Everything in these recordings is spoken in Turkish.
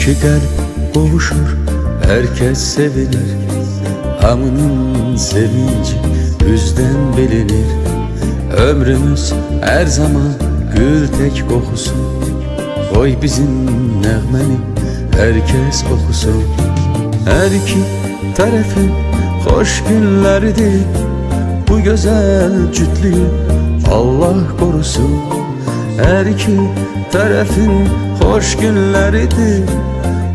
İki kalp kavuşur, herkes sevilir. Hamının sevinci yüzden bilinir. Ömrümüz her zaman gül tek kokusu. Oy bizim nəğməni herkes okusun. Her iki tarafın hoş günleridir. Bu güzel cütlüğü Allah korusun. Her iki tarafın hoş günleridir.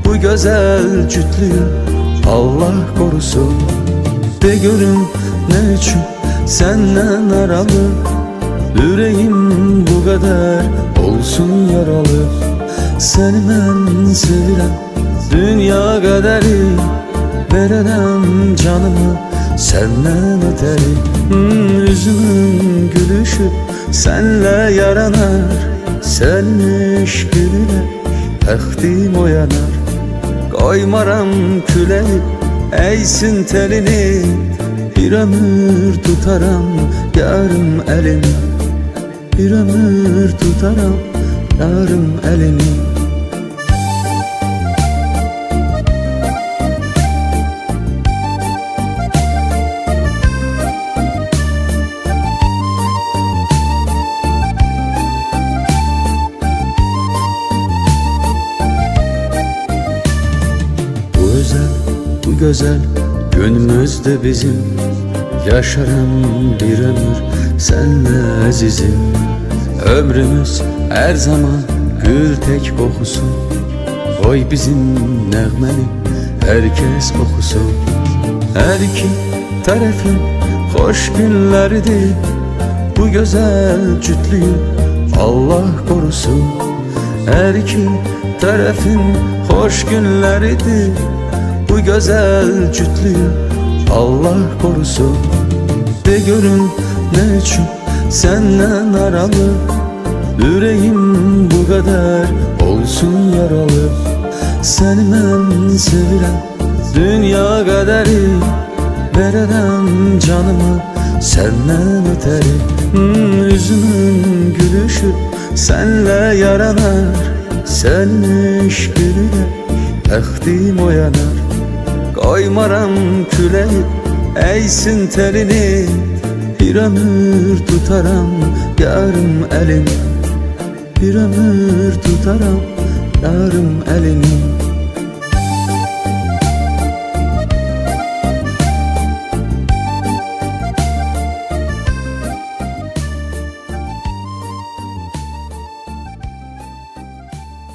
Bu güzel cütlüğü Allah korusun. De görüm ne için senden aralı, yüreğim bu kadar olsun yaralı. Seni ben sevirəm, dünya kaderi verərəm canımı senden öteri. Yüzümün gülüşü senle yaranar, senin eşkinle təxtim oyanar. Koymaram küleyi, eğsin telini, bir ömür tutaram yarım elini. Bir ömür tutaram yarım elini. Bu güzel günümüzde bizim, yaşarım bir ömür senle azizim. Ömrümüz her zaman gül tek kokusu. Oy bizim nəğməni herkes okusun. Her iki tarafın hoş günleridir. Bu güzel cütlüğü Allah korusun. Her iki tarafın hoş günleridir. Bu güzel cütlüğü Allah korusun. De görün ne için senden aralı, yüreğim bu kadar olsun yaralı. Seni ben sevirəm, dünya kaderi verərəm canımı senden öteri. Yüzümün gülüşü senle yaranar, senin eşkinle təxtim oyanar. Koymaram küleyi, eğsin telini, bir ömür tutaram yarım elini. Bir ömür tutaram yarım elini.